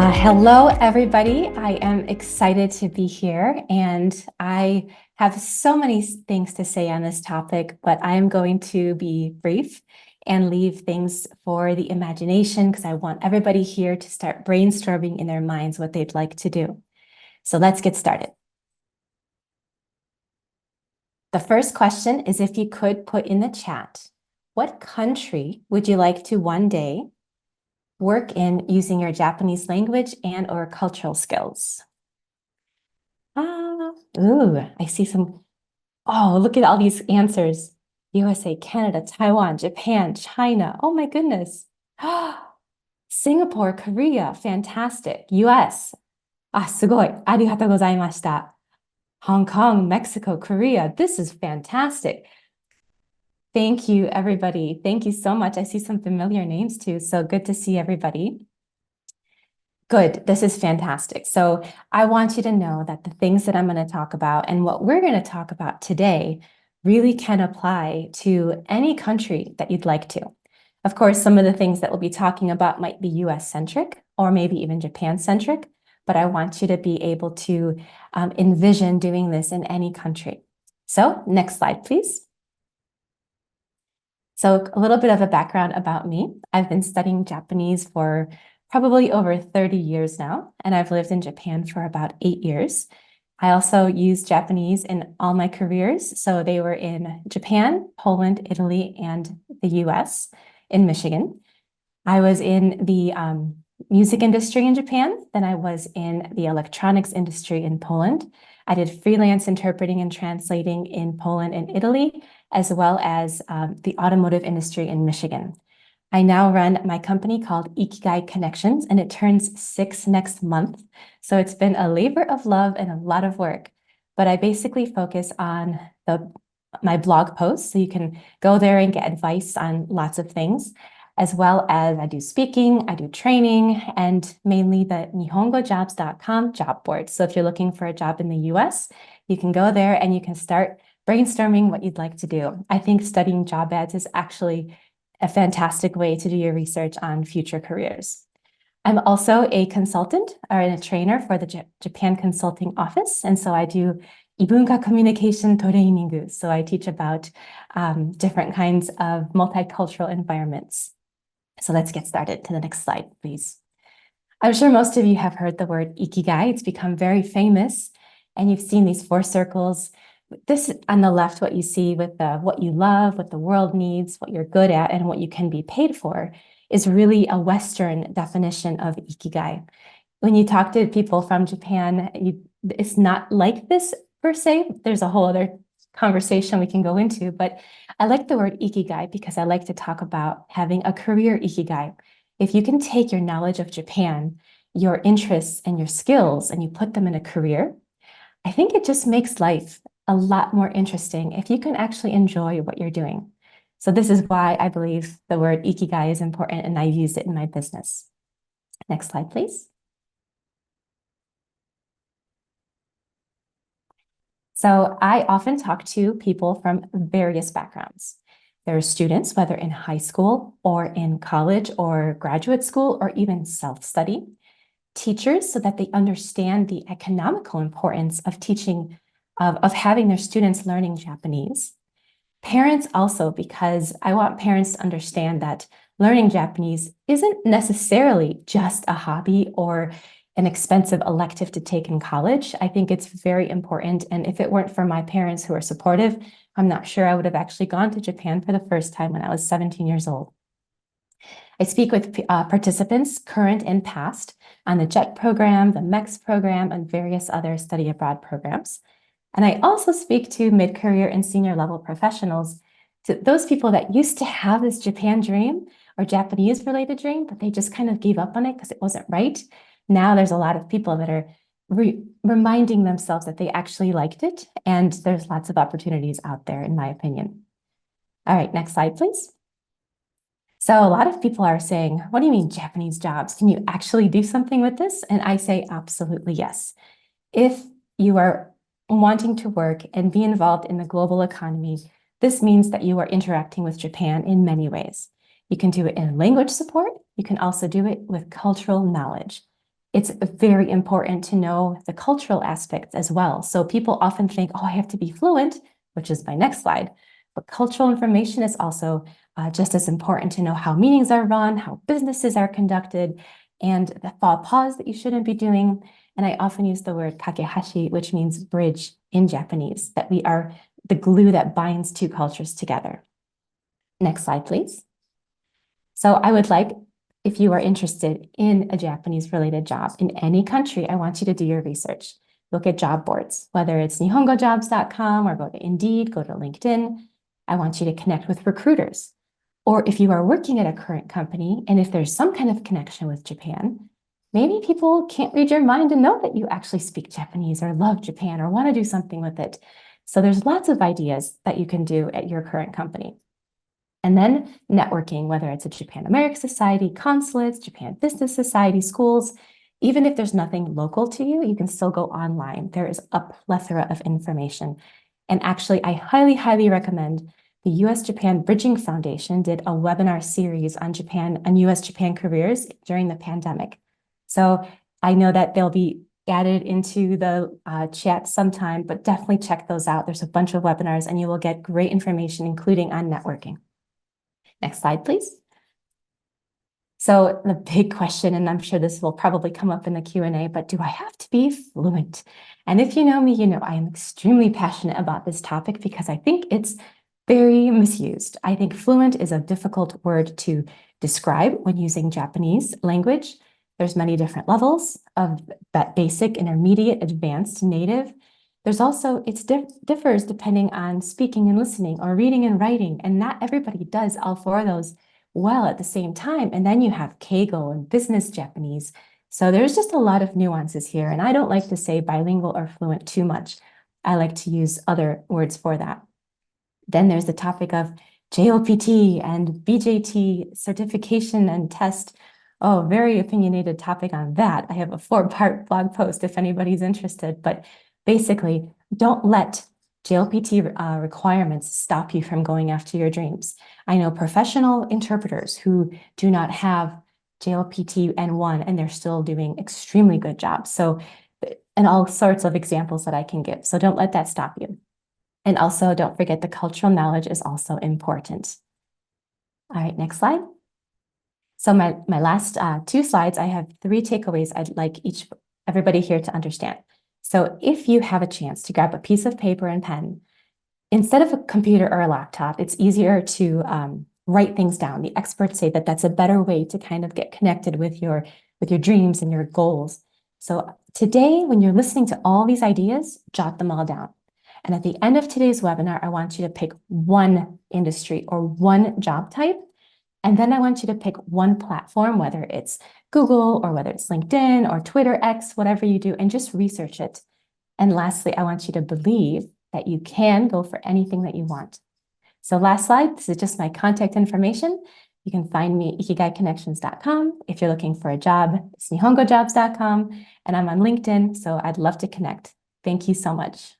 Hello, everybody. I am excited to be here, and I have so many things to say on this topic, but I am going to be brief and leave things for the imagination because I want everybody here to start brainstorming in their minds what they'd like to do. So let's get started. The first question is if you could put in the chat, what country would you like to one day work in using your Japanese language and or cultural skills? Ooh, I see some. Oh, look at all these answers. USA, Canada, Taiwan, Japan, China. Oh my goodness. Singapore, Korea, fantastic. US. すごい。ありがとうございました。Hong Kong, Mexico, Korea. This is fantastic. Thank you, everybody. Thank you so much. I see some familiar names too. So good to see everybody. Good. This is fantastic. So I want you to know that the things that I'm going to talk about and what we're going to talk about today really can apply to any country that you'd like to. Of course, some of the things that we'll be talking about might be US-centric or maybe even Japan-centric, but I want you to be able to envision doing this in any country. So next slide, please. So a little bit of a background about me. I've been studying Japanese for probably over 30 years now, and I've lived in Japan for about 8 years. I also used Japanese in all my careers. So they were in Japan, Poland, Italy, and the US in Michigan. I was in the music industry in Japan. Then I was in the electronics industry in Poland. I did freelance interpreting and translating in Poland and Italy, as well as the automotive industry in Michigan. I now run my company called Ikigai Connections, and it turns 6 next month. So it's been a labor of love and a lot of work, but I basically focus on my blog posts. So you can go there and get advice on lots of things, as well as I do speaking, I do training, and mainly the nihongojobs.com job board. So if you're looking for a job in the US, you can go there and you can start brainstorming what you'd like to do. I think studying job ads is actually a fantastic way to do your research on future careers. I'm also a consultant or a trainer for the Japan Consulting Office. And so I do Ibunka communication training. So I teach about different kinds of multicultural environments. So let's get started to the next slide, please. I'm sure most of you have heard the word Ikigai. It's become very famous, and you've seen these 4 circles. This on the left, what you see with what you love, what the world needs, what you're good at, and what you can be paid for is really a Western definition of Ikigai. When you talk to people from Japan, it's not like this per se. There's a whole other conversation we can go into, but I like the word Ikigai because I like to talk about having a career Ikigai. If you can take your knowledge of Japan, your interests and your skills, and you put them in a career, I think it just makes life a lot more interesting if you can actually enjoy what you're doing. So this is why I believe the word Ikigai is important, and I've used it in my business. Next slide, please. So I often talk to people from various backgrounds. There are students, whether in high school or in college or graduate school or even self-study. Teachers, so that they understand the economical importance of teaching, of having their students learning Japanese. Parents also, because I want parents to understand that learning Japanese isn't necessarily just a hobby or an expensive elective to take in college. I think it's very important. And if it weren't for my parents who are supportive, I'm not sure I would have actually gone to Japan for the first time when I was 17 years old. I speak with participants, current and past, on the JET program, the MEX program, and various other study abroad programs. And I also speak to mid-career and senior level professionals, to those people that used to have this Japan dream or Japanese related dream, but they just kind of gave up on it because it wasn't right. Now there's a lot of people that are reminding themselves that they actually liked it, and there's lots of opportunities out there, in my opinion. All right, next slide, please. So a lot of people are saying, what do you mean Japanese jobs? Can you actually do something with this? And I say absolutely yes. If you are wanting to work and be involved in the global economy, this means that you are interacting with Japan in many ways. You can do it in language support. You can also do it with cultural knowledge. it's very important to know the cultural aspects as well. So people often think, oh, I have to be fluent, which is my next slide. But cultural information is also just as important to know how meetings are run, how businesses are conducted, and the faux pas that you shouldn't be doing. And I often use the word kakehashi, which means bridge in Japanese, that we are the glue that binds two cultures together. Next slide, please. So I would like, if you are interested in a Japanese-related job in any country, I want you to do your research. Look at job boards, whether it's nihongojobs.com or go to Indeed, go to LinkedIn. I want you to connect with recruiters. Or if you are working at a current company, and if there's some kind of connection with Japan, maybe people can't read your mind and know that you actually speak Japanese or love Japan or want to do something with it. So there's lots of ideas that you can do at your current company. And then networking, whether it's a Japan-American Society, consulates, Japan Business Society, schools. Even if there's nothing local to you, you can still go online. There is a plethora of information. And actually, I highly, highly recommend the U.S.-Japan Bridging Foundation did a webinar series on Japan and U.S.-Japan careers during the pandemic. So I know that they'll be added into the chat sometime, but definitely check those out. There's a bunch of webinars and you will get great information, including on networking. Next slide, please. So the big question, and I'm sure this will probably come up in the Q&A, but do I have to be fluent? And if you know me, you know I am extremely passionate about this topic because I think it's very misused. I think fluent is a difficult word to describe when using Japanese language. There's many different levels of that basic, intermediate, advanced, native. There's also, it differs depending on speaking and listening or reading and writing, and not everybody does all four of those well at the same time. And then you have Keigo and business Japanese. So there's just a lot of nuances here, and I don't like to say bilingual or fluent too much. I like to use other words for that. Then there's the topic of JOPT and BJT certification and test. Oh, very opinionated topic on that. I have a 4-part blog post if anybody's interested, but basically, don't let JLPT requirements stop you from going after your dreams. I know professional interpreters who do not have JLPT N1 and they're still doing extremely good jobs. So, and all sorts of examples that I can give. So don't let that stop you. And also don't forget the cultural knowledge is also important. All right, next slide. So my last 2 slides, I have 3 takeaways I'd like everybody here to understand. So if you have a chance to grab a piece of paper and pen, instead of a computer or a laptop, it's easier to write things down. The experts say that that's a better way to kind of get connected with your dreams and your goals. So today, when you're listening to all these ideas, jot them all down. And at the end of today's webinar, I want you to pick one industry or one job type. And then I want you to pick one platform, whether it's Google or whether it's LinkedIn or Twitter, X, whatever you do, and just research it. And lastly, I want you to believe that you can go for anything that you want. So last slide, this is just my contact information. You can find me at ikigaiconnections.com. If you're looking for a job, it's nihongojobs.com, and I'm on LinkedIn, so I'd love to connect. Thank you so much.